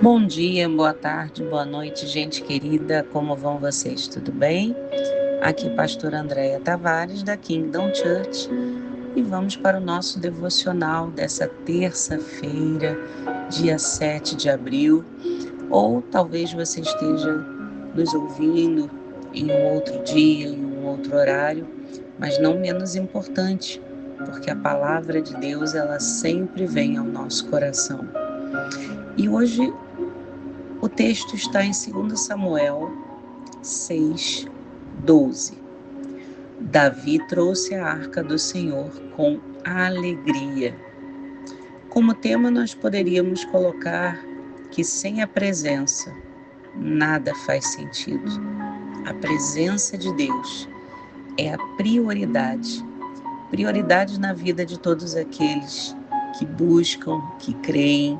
Bom dia, boa tarde, boa noite, gente querida, como vão vocês? Tudo bem? Aqui pastora Andréia Tavares, da Kingdom Church, e vamos para o nosso devocional dessa terça-feira, dia 7 de abril, ou talvez você esteja nos ouvindo em um outro dia, em um outro horário, mas não menos importante, porque a palavra de Deus, ela sempre vem ao nosso coração. E hoje o texto está em 2 Samuel 6:12. Davi trouxe a arca do Senhor com alegria. Como tema, nós poderíamos colocar que sem a presença, nada faz sentido. A presença de Deus é a prioridade. Prioridade na vida de todos aqueles que buscam, que creem,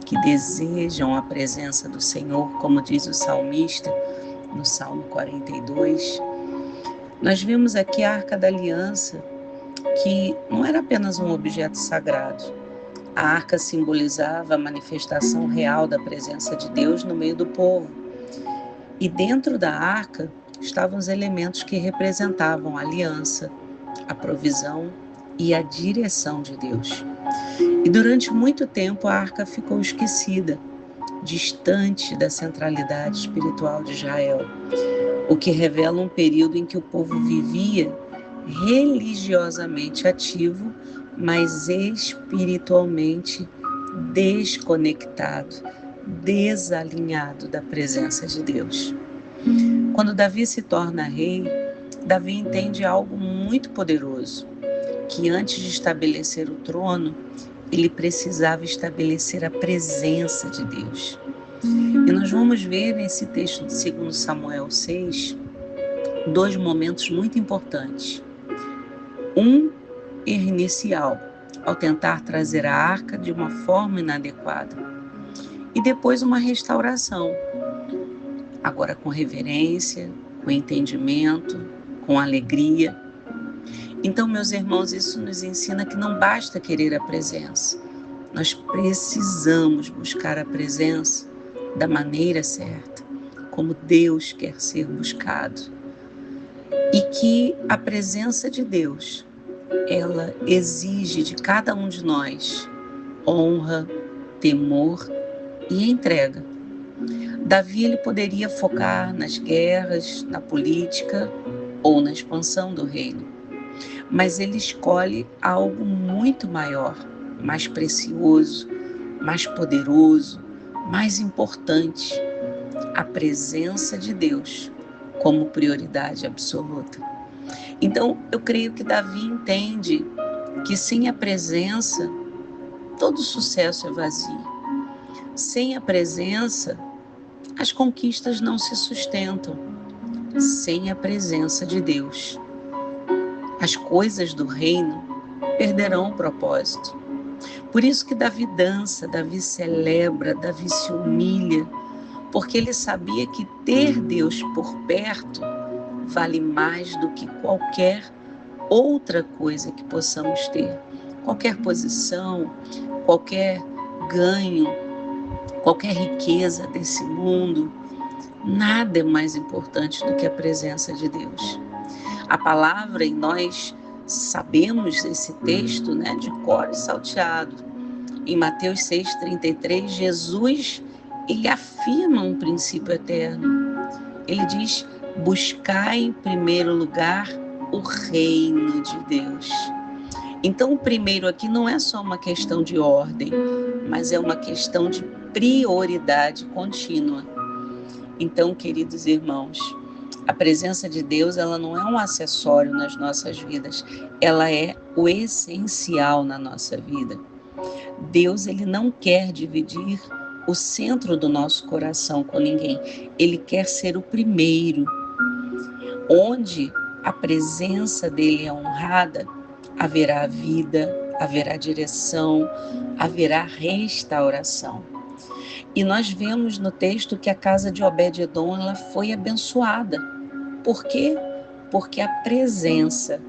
que desejam a presença do Senhor, como diz o salmista no Salmo 42. Nós vimos aqui a Arca da Aliança, que não era apenas um objeto sagrado. A arca simbolizava a manifestação real da presença de Deus no meio do povo. E dentro da arca estavam os elementos que representavam a aliança, a provisão e a direção de Deus. E durante muito tempo a arca ficou esquecida, distante da centralidade espiritual de Israel, o que revela um período em que o povo vivia religiosamente ativo, mas espiritualmente desconectado, desalinhado da presença de Deus. Quando Davi se torna rei, Davi entende algo muito poderoso, que antes de estabelecer o trono, ele precisava estabelecer a presença de Deus. E nós vamos ver nesse texto de 2 Samuel 6, dois momentos muito importantes. Um inicial, ao tentar trazer a arca de uma forma inadequada. E depois uma restauração, agora com reverência, com entendimento, com alegria. Então, meus irmãos, isso nos ensina que não basta querer a presença. Nós precisamos buscar a presença da maneira certa, como Deus quer ser buscado. E que a presença de Deus, ela exige de cada um de nós honra, temor e entrega. Davi, ele poderia focar nas guerras, na política ou na expansão do reino, mas ele escolhe algo muito maior, mais precioso, mais poderoso, mais importante, a presença de Deus como prioridade absoluta. Então, eu creio que Davi entende que sem a presença, todo sucesso é vazio. Sem a presença, as conquistas não se sustentam. Sem a presença de Deus, as coisas do reino perderão o propósito. Por isso que Davi dança, Davi celebra, Davi se humilha, porque ele sabia que ter Deus por perto vale mais do que qualquer outra coisa que possamos ter. Qualquer posição, qualquer ganho, qualquer riqueza desse mundo, nada é mais importante do que a presença de Deus. A palavra, e nós sabemos esse texto, de cor e salteado. Em Mateus 6,33, Jesus, ele afirma um princípio eterno. Ele diz: buscai em primeiro lugar o reino de Deus. Então, o primeiro aqui não é só uma questão de ordem, mas é uma questão de prioridade contínua. Então, queridos irmãos, a presença de Deus, ela não é um acessório nas nossas vidas, ela é o essencial na nossa vida. Deus, ele não quer dividir o centro do nosso coração com ninguém. Ele quer ser o primeiro. Onde a presença dele é honrada, haverá vida, haverá direção, haverá restauração. E nós vemos no texto que a casa de Obed-Edom, ela foi abençoada. Por quê? Porque a presença,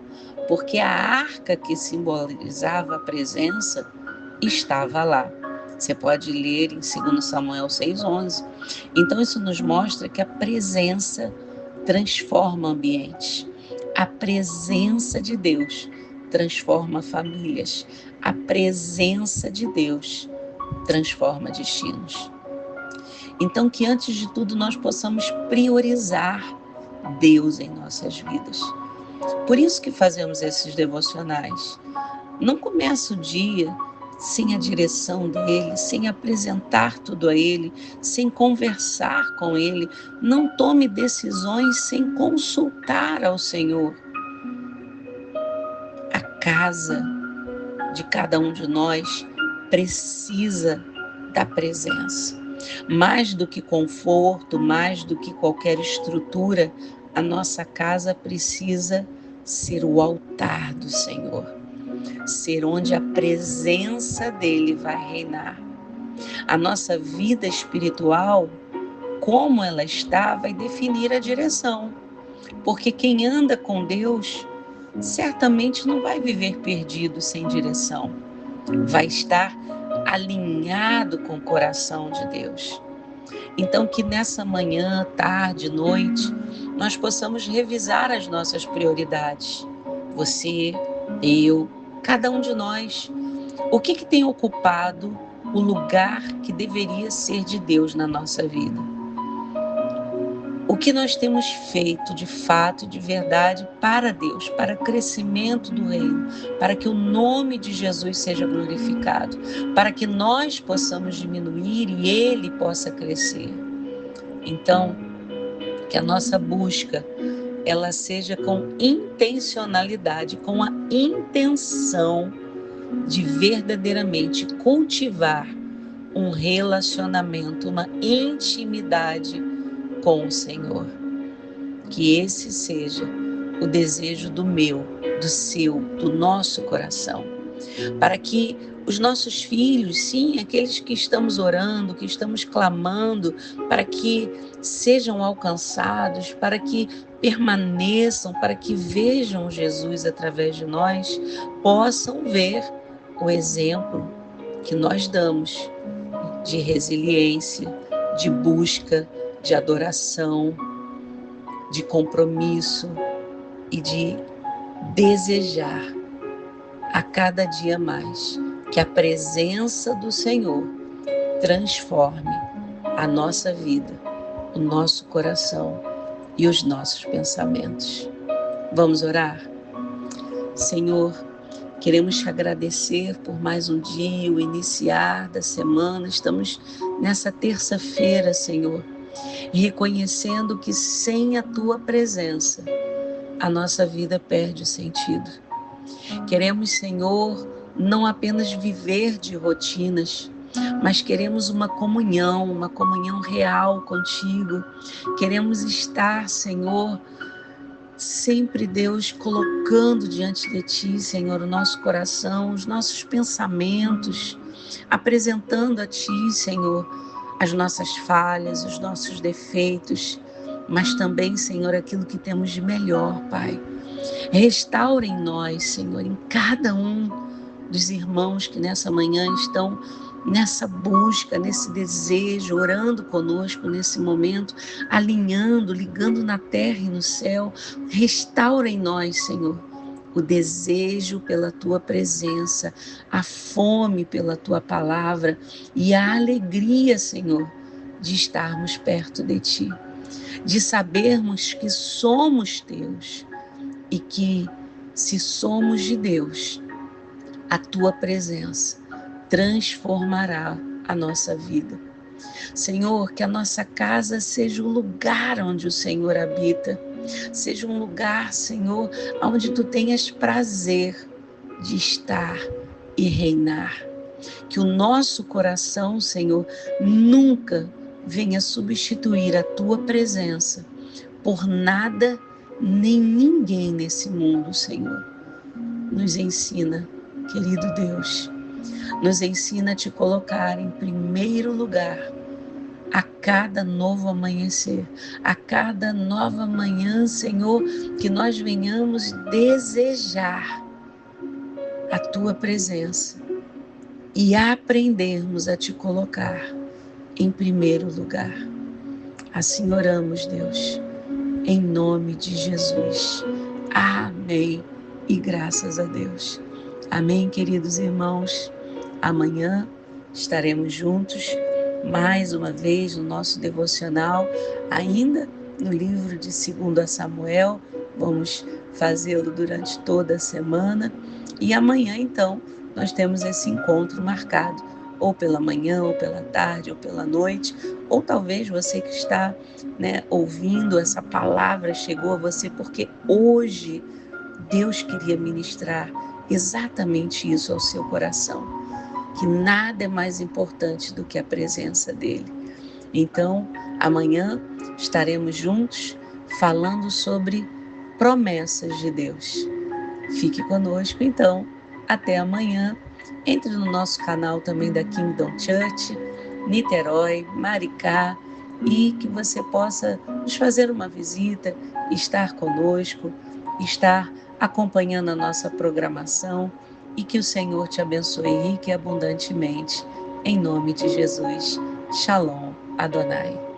porque a arca que simbolizava a presença estava lá. Você pode ler em 2 Samuel 6,11. Então isso nos mostra que a presença transforma ambientes. A presença de Deus transforma famílias. A presença de Deus transforma destinos. Então que antes de tudo nós possamos priorizar Deus em nossas vidas. Por isso que fazemos esses devocionais. Não começa o dia sem a direção dele, sem apresentar tudo a ele, sem conversar com ele. Não tome decisões sem consultar ao Senhor. A casa de cada um de nós precisa da presença. Mais do que conforto, mais do que qualquer estrutura, a nossa casa precisa ser o altar do Senhor, ser onde a presença dele vai reinar. A nossa vida espiritual, como ela está, vai definir a direção, porque quem anda com Deus certamente não vai viver perdido sem direção, vai estar alinhado com o coração de Deus. Então que nessa manhã, tarde, noite, nós possamos revisar as nossas prioridades. Você, eu, cada um de nós. O que tem ocupado o lugar que deveria ser de Deus na nossa vida? O que nós temos feito de fato e de verdade para Deus, para o crescimento do reino, para que o nome de Jesus seja glorificado, para que nós possamos diminuir e Ele possa crescer. Então, que a nossa busca ela seja com intencionalidade, com a intenção de verdadeiramente cultivar um relacionamento, uma intimidade com o Senhor. Que esse seja o desejo do meu, do seu, do nosso coração. Para que os nossos filhos, sim, aqueles que estamos orando, que estamos clamando, para que sejam alcançados, para que permaneçam, para que vejam Jesus através de nós, possam ver o exemplo que nós damos de resiliência, de busca, de adoração, de compromisso e de desejar a cada dia mais que a presença do Senhor transforme a nossa vida, o nosso coração e os nossos pensamentos. Vamos orar? Senhor, queremos te agradecer por mais um dia, o iniciar da semana. Estamos nessa terça-feira, Senhor, reconhecendo que sem a tua presença a nossa vida perde o sentido. Queremos, Senhor, não apenas viver de rotinas, mas queremos uma comunhão real contigo. Queremos estar, Senhor, sempre, Deus, colocando diante de ti, Senhor, o nosso coração, os nossos pensamentos, apresentando a ti, Senhor, as nossas falhas, os nossos defeitos, mas também, Senhor, aquilo que temos de melhor, Pai. Restaura em nós, Senhor, em cada um dos irmãos que nessa manhã estão nessa busca, nesse desejo, orando conosco nesse momento, alinhando, ligando na terra e no céu. Restaura em nós, Senhor, o desejo pela tua presença, a fome pela tua palavra e a alegria, Senhor, de estarmos perto de ti, de sabermos que somos teus e que, se somos de Deus, a tua presença transformará a nossa vida. Senhor, que a nossa casa seja o lugar onde o Senhor habita, seja um lugar, Senhor, onde tu tenhas prazer de estar e reinar. Que o nosso coração, Senhor, nunca venha substituir a tua presença por nada nem ninguém nesse mundo, Senhor. Nos ensina, querido Deus, nos ensina a te colocar em primeiro lugar a cada novo amanhecer, a cada nova manhã, Senhor, que nós venhamos desejar a tua presença, e aprendermos a te colocar em primeiro lugar. Assim oramos, Deus, em nome de Jesus. Amém. E graças a Deus. Amém, queridos irmãos. Amanhã estaremos juntos mais uma vez no nosso devocional, ainda no livro de 2 Samuel. Vamos fazê-lo durante toda a semana. E amanhã, então, nós temos esse encontro marcado, ou pela manhã, ou pela tarde, ou pela noite, ou talvez você que está, ouvindo essa palavra chegou a você porque hoje Deus queria ministrar exatamente isso ao seu coração, que nada é mais importante do que a presença dele. Então, amanhã estaremos juntos falando sobre promessas de Deus. Fique conosco, então. Até amanhã. Entre no nosso canal também da Kingdom Church, Niterói, Maricá, e que você possa nos fazer uma visita, estar conosco, estar acompanhando a nossa programação, e que o Senhor te abençoe rica e abundantemente. Em nome de Jesus. Shalom Adonai.